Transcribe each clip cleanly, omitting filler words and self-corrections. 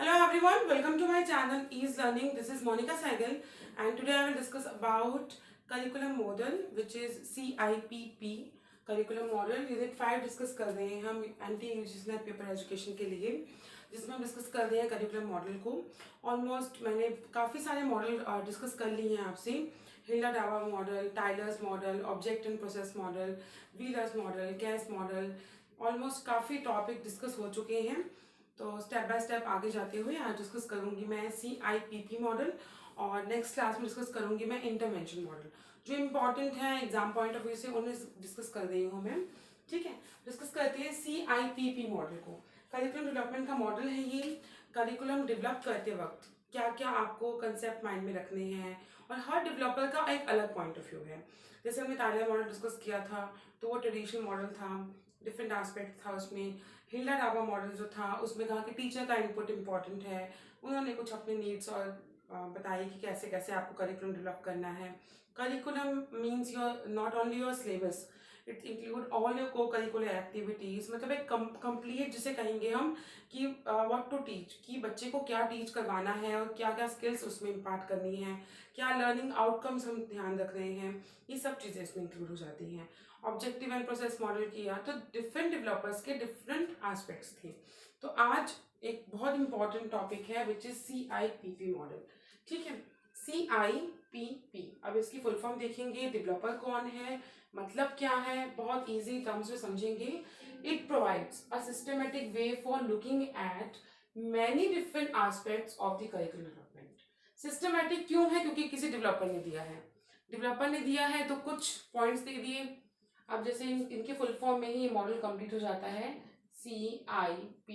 Hello everyone, welcome to my channel Ease Learning. This is Monica Saigal and today I will discuss about curriculum model which is CIPP curriculum model. Unit 5 discuss कर रहे हैं हम anti UGC paper education के लिए, जिसमें हम discuss कर रहे हैं करिकुलम मॉडल को. ऑलमोस्ट मैंने काफ़ी सारे मॉडल डिस्कस कर लिए हैं आपसे. Hilda Taba model, Tyler's model, object and process model, Wheeler's model, कैस मॉडल, ऑलमोस्ट काफ़ी टॉपिक डिस्कस हो चुके हैं. तो स्टेप बाय स्टेप आगे जाते हुए आज डिस्कस करूंगी मैं CIPP मॉडल और नेक्स्ट क्लास में डिस्कस करूंगी मैं इंटरवेंशन मॉडल. जो इम्पॉर्टेंट है एग्जाम पॉइंट ऑफ व्यू से उन्हें डिस्कस कर रही हूँ मैं. ठीक है, डिस्कस करते हैं CIPP मॉडल को. करिकुलम डेवलपमेंट का मॉडल है ये. करिकुलम डेवलप करते वक्त क्या क्या आपको कंसेप्ट माइंड में रखने हैं और हर डेवलपर का एक अलग पॉइंट ऑफ व्यू है. जैसे हमने टाइलर मॉडल डिस्कस किया था तो वो ट्रेडिशनल मॉडल था, डिफरेंट एस्पेक्ट था उसमें. हिल्डा डाबा मॉडल जो था उसमें कहा कि टीचर का इनपुट इम्पॉर्टेंट है. उन्होंने कुछ अपने नीड्स और बताई कि कैसे कैसे आपको करिकुलम डेवलप करना है. Curriculum means your not only your syllabus, it include all your को करिकुलर एक्टिविटीज़. मतलब एक कंप्लीट जिसे कहेंगे हम कि व्हाट टू टीच, कि बच्चे को क्या टीच करवाना है और क्या क्या स्किल्स उसमें इम्पार्ट करनी है, क्या लर्निंग आउटकम्स हम ध्यान रख रहे हैं, ये सब चीज़ें इसमें इंक्लूड हो जाती हैं. ऑब्जेक्टिव एंड प्रोसेस मॉडल किया तो डिफरेंट डेवलपर्स के डिफरेंट एस्पेक्ट्स थे. तो आज एक बहुत इंपॉर्टेंट टॉपिक है विच इज CIPP मॉडल. ठीक है, CIPP. अब इसकी फुल फॉर्म देखेंगे, डेवलपर कौन है, मतलब क्या है, बहुत इजी टर्म्स में समझेंगे. It provides a systematic way for looking at many different aspects of the curriculum development. Systematic क्यों है? क्योंकि किसी डेवलपर ने दिया है. डेवलपर ने दिया है तो कुछ पॉइंट्स दे दिए. अब जैसे इनके फुल फॉर्म में ही मॉडल कंप्लीट हो जाता है CIPP.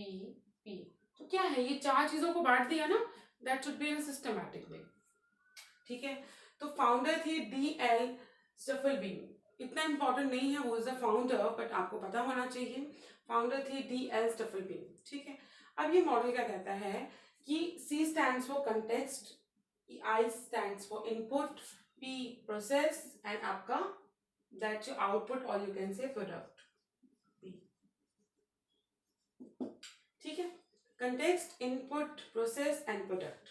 तो क्या है, ये चार चीजों को बांट दिया ना, that should be in systematic way. ठीक है, तो फाउंडर थी DL स्टफलबीन. इतना इंपॉर्टेंट नहीं है वो इज द फाउंडर, बट आपको पता होना चाहिए. फाउंडर थी DL स्टफलबीन. ठीक है, अब ये मॉडल क्या कहता है कि C stands for context, I stands for input, P process and आपका that's your output or you can say product P. ठीक है, context, input, process and product,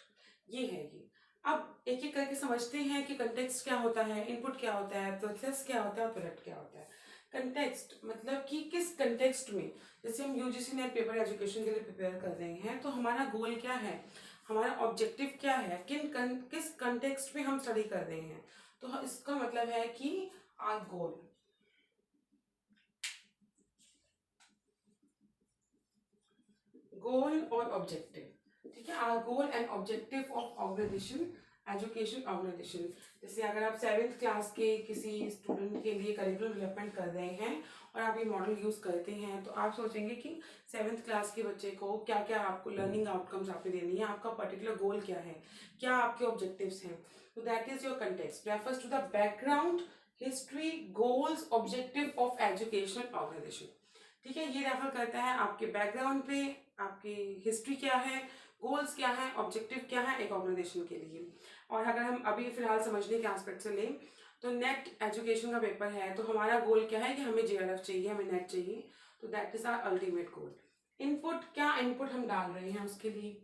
ये है ये. अब एक एक करके समझते हैं कि कंटेक्स्ट क्या होता है, इनपुट क्या होता है, प्रोसेस क्या होता है, प्रोडक्ट क्या होता है. कंटेक्स्ट मतलब कि किस कंटेक्स्ट में, जैसे हम यूजीसी नेट पेपर एजुकेशन के लिए प्रिपेयर कर रहे हैं तो हमारा गोल क्या है, हमारा ऑब्जेक्टिव क्या है, किस कंटेक्स्ट में हम स्टडी कर रहे हैं. तो इसका मतलब है कि आर गोल, गोल और ऑब्जेक्टिव. ठीक है, are goal and objective of organization, education organization. जैसे अगर आप 7th क्लास के किसी स्टूडेंट के लिए करिकुलम डेवलपमेंट कर रहे हैं और आप ये मॉडल यूज करते हैं तो आप सोचेंगे कि 7th क्लास के बच्चे को क्या क्या आपको लर्निंग आउटकम्स आपने देनी है, आपका पर्टिकुलर गोल क्या है, क्या आपके ऑब्जेक्टिव्स हैं. तो that is your context, refers to the background, history, goals, objective of education organization. ठीक है, ये रेफर करता है आपके बैकग्राउंड पे, आपकी हिस्ट्री क्या है, गोल्स क्या है, ऑब्जेक्टिव क्या है एक ऑर्गेनाइजेशन के लिए. और अगर हम अभी फिलहाल समझने के एस्पेक्ट से लें तो नेट एजुकेशन का पेपर है तो हमारा गोल क्या है कि हमें JRF चाहिए, हमें नेट चाहिए. तो that is our ultimate goal. Input, क्या इनपुट हम डाल रहे हैं उसके लिए.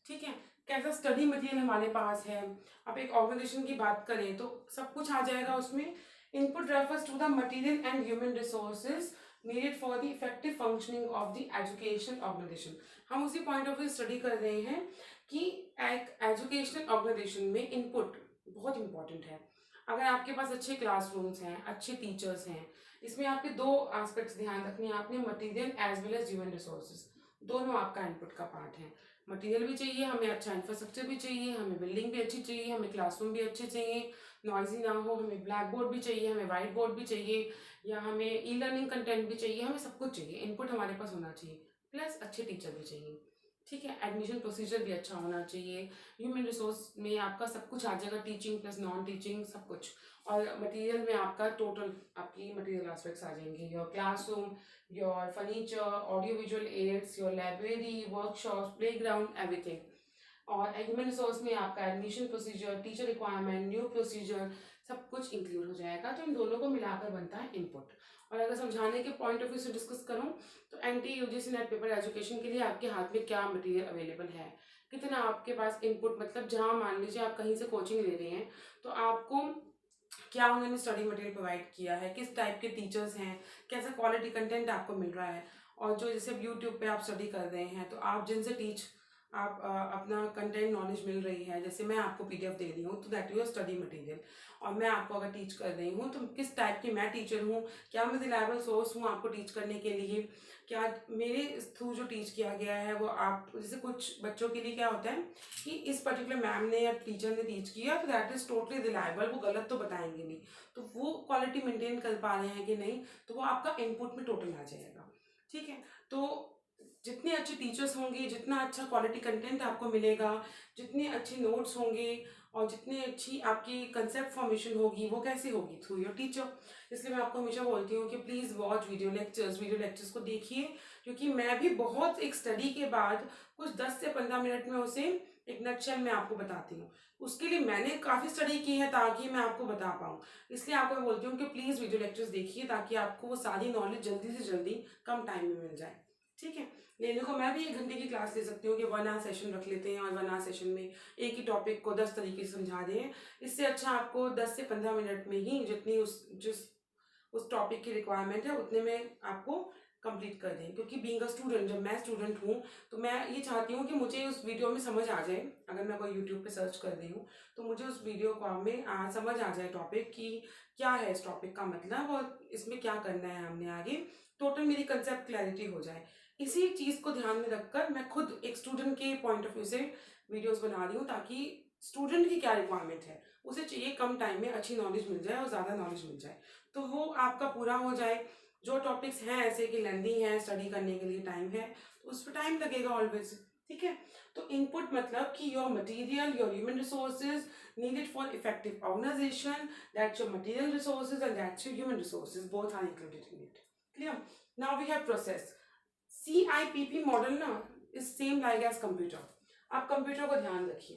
ठीक है, कैसा स्टडी मटेरियल हमारे पास है. अब एक ऑर्गेनाइजेशन की बात करें तो सब कुछ आ जाएगा उसमें. Input refers to the material and human resources needed for the effective functioning of the education organization. हम उसी पॉइंट ऑफ व्यू स्टडी कर रहे हैं कि एक एजुकेशनल ऑर्गेनाइजेशन में इनपुट बहुत इंपॉर्टेंट है. अगर आपके पास अच्छे क्लासरूम्स हैं, अच्छे टीचर्स हैं, इसमें आपके दो एस्पेक्ट्स ध्यान रखने हैं आपने, material as well as human resources. दोनों आपका इनपुट का पार्ट है. मटेरियल भी चाहिए हमें, अच्छा इंफ्रास्ट्रक्चर भी चाहिए हमें, बिल्डिंग भी अच्छी चाहिए हमें, क्लासरूम भी अच्छे चाहिए, नॉइजी ना हो, हमें ब्लैक बोर्ड भी चाहिए, हमें वाइट बोर्ड भी चाहिए, या हमें ई लर्निंग कंटेंट भी चाहिए, हमें सब कुछ चाहिए. इनपुट हमारे पास होना चाहिए, प्लस अच्छे टीचर भी चाहिए. ठीक है, एडमिशन प्रोसीजर भी अच्छा होना चाहिए. ह्यूमन रिसोर्स में आपका सब कुछ आ जाएगा, टीचिंग प्लस नॉन टीचिंग सब कुछ. और मटेरियल में आपका टोटल आपकी मटेरियल एस्पेक्ट्स आ जाएंगे, your classroom, your furniture, audio visual aids, your library, workshop, play ground, everything. और ह्यूमन रिसोर्स में आपका admission procedure, teacher requirement, new procedure, सब कुछ इंक्लूड हो जाएगा. तो इन दोनों को मिलाकर बनता है इनपुट. और अगर समझाने के पॉइंट ऑफ व्यू से डिस्कस करूं तो anti UGC net paper education के लिए आपके हाथ में क्या मटेरियल अवेलेबल है, कितना आपके पास इनपुट, मतलब जहाँ मान लीजिए आप कहीं से कोचिंग ले रहे हैं तो आपको क्या उन्होंने स्टडी मटेरियल प्रोवाइड किया है, किस टाइप के टीचर्स हैं, कैसा क्वालिटी कंटेंट आपको मिल रहा है। और जो जैसे यूट्यूब पे आप स्टडी कर रहे हैं तो आप जिनसे आप अपना कंटेंट नॉलेज मिल रही है, जैसे मैं आपको पीडीएफ दे रही हूँ तो that is your study material. और मैं आपको अगर टीच कर रही हूँ तो किस टाइप की मैं टीचर हूँ, क्या मैं रिलायबल सोर्स हूँ आपको टीच करने के लिए, क्या मेरे थ्रू जो टीच किया गया है वो आप, जैसे कुछ बच्चों के लिए क्या होता है कि इस पर्टिकुलर मैम ने या टीचर ने टीच किया तो दैट इज टोटली रिलायबल, वो गलत तो बताएंगे नहीं, तो वो क्वालिटी मेंटेन कर पा रहे हैं कि नहीं, तो वो आपका इनपुट में टोटल आ जाएगा। ठीक है, तो जितने अच्छे टीचर्स होंगे, जितना अच्छा क्वालिटी कंटेंट आपको मिलेगा, जितने अच्छे नोट्स होंगे और जितनी अच्छी आपकी कंसेप्ट फॉर्मेशन होगी, वो कैसे होगी, थ्रू योर टीचर। इसलिए मैं आपको हमेशा बोलती हूँ कि प्लीज़ वॉच वीडियो लेक्चर्स को देखिए, क्योंकि मैं भी बहुत एक स्टडी के बाद कुछ 10 से 15 मिनट में उसे एक नटशेल में आपको बताती हूँ। उसके लिए मैंने काफ़ी स्टडी की है ताकि मैं आपको बता पाऊँ। इसलिए आपको मैं बोलती हूँ कि प्लीज़ वीडियो लेक्चर्स देखिए ताकि आपको वो सारी नॉलेज जल्दी से जल्दी कम टाइम में मिल जाए। ठीक है, लेने को मैं भी 1 घंटे की क्लास ले सकती हूँ कि 1 आवर सेशन रख लेते हैं और 1 आवर सेशन में एक ही टॉपिक को 10 तरीके से समझा दें। इससे अच्छा आपको 10 से 15 मिनट में ही जितनी उस टॉपिक की रिक्वायरमेंट है उतने में आपको कंप्लीट कर दें। क्योंकि बीइंग अ स्टूडेंट, जब मैं स्टूडेंट हूँ तो मैं ये चाहती हूँ कि मुझे उस वीडियो में समझ आ जाए। अगर मैं कोई यूट्यूब पे सर्च कर रही हूँ तो मुझे उस वीडियो को में समझ आ जाए टॉपिक की क्या है, इस टॉपिक का मतलब और इसमें क्या करना है हमने आगे, टोटल मेरी कंसेप्ट क्लैरिटी हो जाए। इसी चीज़ को ध्यान में रखकर मैं खुद एक स्टूडेंट के पॉइंट ऑफ व्यू से वीडियोस बना रही हूँ ताकि स्टूडेंट की क्या रिक्वायरमेंट है, उसे चाहिए कम टाइम में अच्छी नॉलेज मिल जाए और ज़्यादा नॉलेज मिल जाए, तो वो आपका पूरा हो जाए। जो टॉपिक्स हैं ऐसे कि लेंदी हैं, स्टडी करने के लिए टाइम है, तो उस पर टाइम लगेगा ऑलवेज। ठीक है, तो इनपुट मतलब कि your material, your human resources needed for effective organization, that's your material resources and that's your human resources, both are included in it. Clear? Now we have process. CIPP model ना is same like as computer. आप computer को ध्यान रखिए,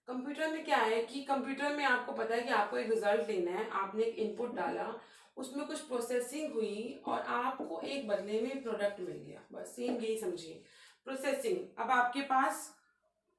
computer में क्या है कि computer में आपको पता है कि आपको एक रिजल्ट लेना है, आपने एक इनपुट डाला, उसमें कुछ प्रोसेसिंग हुई और आपको एक बदले में प्रोडक्ट मिल गया, बस सेम यही समझिए प्रोसेसिंग। अब आपके पास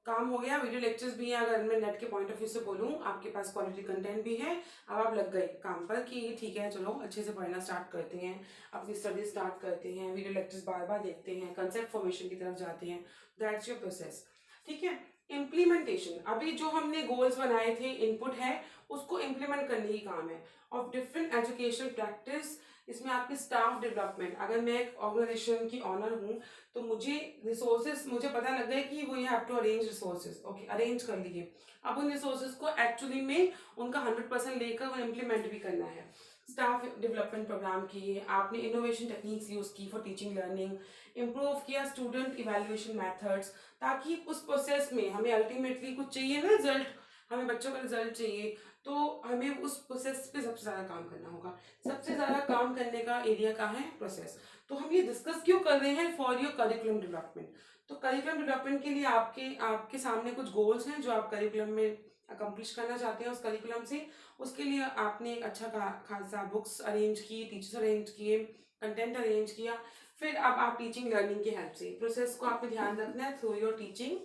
काम हो गया, वीडियो लेक्चर्स भी हैं, अगर मैं नेट के पॉइंट ऑफ व्यू से बोलूँ आपके पास क्वालिटी कंटेंट भी है। अब आप लग गए काम पर कि ठीक है चलो अच्छे से पढ़ना स्टार्ट करते हैं, अपनी स्टडी स्टार्ट करते हैं, वीडियो लेक्चर्स बार बार देखते हैं, कंसेप्ट फॉर्मेशन की तरफ जाते हैं, दैट्स योर प्रोसेस। ठीक है, इम्प्लीमेंटेशन, अभी जो हमने गोल्स बनाए थे, इनपुट है, उसको इम्प्लीमेंट करने की काम है। ऑफ डिफरेंट एजुकेशनल प्रैक्टिस, इसमें आपकी स्टाफ डेवलपमेंट, अगर मैं एक ऑर्गेनाइजेशन की ऑनर हूँ तो मुझे रिसोर्सेज, मुझे पता लग गया कि वो you have to arrange resources, okay arrange कर लिए। अब उन रिसोर्सेज को एक्चुअली में उनका 100% लेकर वो इम्प्लीमेंट भी करना है। स्टाफ डेवलपमेंट प्रोग्राम किए आपने, इनोवेशन टेक्निक्स यूज की फॉर टीचिंग लर्निंग, इम्प्रूव किया स्टूडेंट इवेल्युएशन मेथड्स, ताकि उस प्रोसेस में हमें अल्टीमेटली कुछ चाहिए ना रिजल्ट, हमें बच्चों का रिजल्ट चाहिए, तो हमें उस प्रोसेस पे सबसे ज़्यादा काम करना होगा। सबसे ज़्यादा काम करने का एरिया का है प्रोसेस। तो हम ये डिस्कस क्यों कर रहे हैं, फॉर योर करिकुलम डेवलपमेंट। तो करिकुलम डेवलपमेंट के लिए आपके आपके सामने कुछ गोल्स हैं जो आप करिकुलम में अकम्प्लिश करना चाहते हैं उस करिकुलम से। उसके लिए आपने एक अच्छा खासा बुक्स अरेंज की, टीचर्स अरेंज किए, कंटेंट अरेंज किया, फिर अब आप टीचिंग लर्निंग की हेल्प से प्रोसेस को आपने ध्यान रखना है through your teaching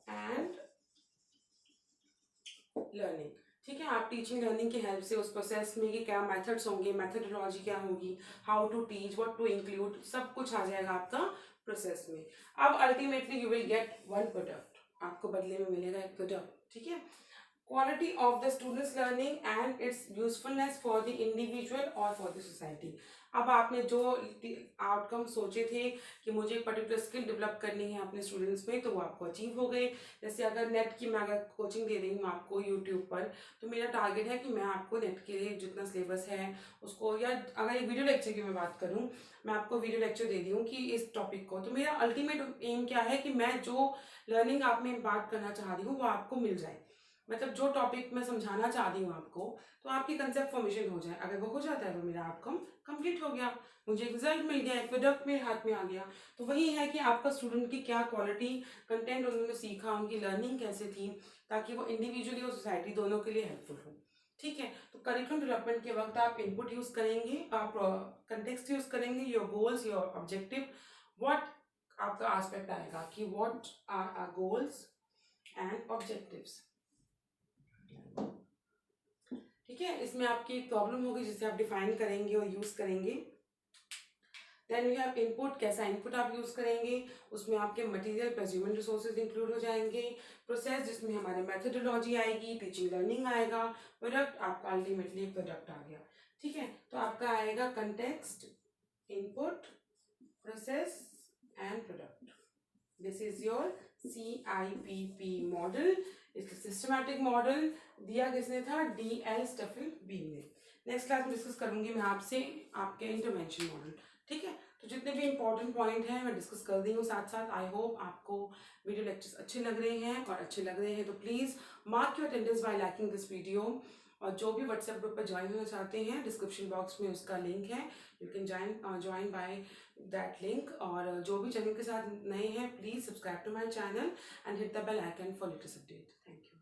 and learning. ठीक है, आप टीचिंग लर्निंग की हेल्प से उस प्रोसेस में कि क्या मेथड्स होंगे, मेथडोलॉजी क्या होगी, how to teach, what to include, सब कुछ आ जाएगा आपका प्रोसेस में। अब ultimately you will get one product, आपको बदले में मिलेगा एक प्रोडक्ट। ठीक है, quality of the students learning and its usefulness for the individual or for the society। अब आपने जो आउटकम सोचे थे कि मुझे एक पर्टिकुलर स्किल डेवलप करनी है अपने स्टूडेंट्स में, तो वो आपको अचीव हो गए। जैसे अगर नेट की मैं अगर कोचिंग दे रही हूँ आपको यूट्यूब पर, तो मेरा टारगेट है कि मैं आपको नेट के लिए जितना सिलेबस है उसको, या अगर एक वीडियो लेक्चर की मैं बात करूँ, मैं आपको वीडियो लेक्चर दे रही हूँ कि इस टॉपिक को, तो मेरा अल्टीमेट एम क्या है कि मैं जो लर्निंग आप में बात करना चाह रही हूँ वो आपको मिल जाए। मतलब जो टॉपिक मैं समझाना चाह रही हूँ आपको, तो आपकी कंसेप्ट फॉर्मेशन हो जाए। अगर वो हो जाता है तो मेरा आउटकम कंप्लीट हो गया, मुझे एक रिजल्ट मिल गया, एक प्रोडक्ट मेरे हाथ में आ गया। तो वही है कि आपका स्टूडेंट की क्या क्वालिटी कंटेंट उन्होंने सीखा, उनकी लर्निंग कैसे थी, ताकि वो इंडिविजुअली और सोसाइटी दोनों के लिए हेल्पफुल हो। ठीक है, तो करिकुलम डेवलपमेंट के वक्त आप इनपुट यूज करेंगे, आप कंटेक्स्ट यूज करेंगे, your goals, your objective, what आपका आस्पेक्ट आएगा कि what are our goals and objectives. ठीक है, इसमें आपकी एक प्रॉब्लम होगी जिसे आप डिफाइन करेंगे और यूज करेंगे। देन वी हैव इनपुट, कैसा इनपुट आप यूज करेंगे, उसमें आपके मटेरियल प्रेज्यूमेंट रिसोर्सेज इंक्लूड हो जाएंगे। प्रोसेस, जिसमें हमारे मेथोडोलॉजी आएगी, टीचिंग लर्निंग आएगा। प्रोडक्ट, आपका अल्टीमेटली एक प्रोडक्ट आ गया। ठीक है, तो आपका आएगा context, input, process and product. This is your CIPP model. इसका सिस्टमैटिक मॉडल दिया किसने था? DL स्टफिल बीम ने। नेक्स्ट क्लास में डिस्कस करूंगी मैं आपसे आपके इंटरवेंशन मॉडल। ठीक है, तो जितने भी इंपॉर्टेंट पॉइंट हैं मैं डिस्कस कर दी हूँ साथ साथ। आई होप आपको वीडियो लेक्चर्स अच्छे लग रहे हैं, और अच्छे लग रहे हैं तो please mark your attendance bye liking this video. और जो भी व्हाट्सएप ग्रुप पर ज्वाइन होना चाहते हैं, डिस्क्रिप्शन बॉक्स में उसका लिंक है, you can join by that link. और जो भी चैनल के साथ नए हैं, please subscribe to my channel and hit the bell icon for latest update. Thank you.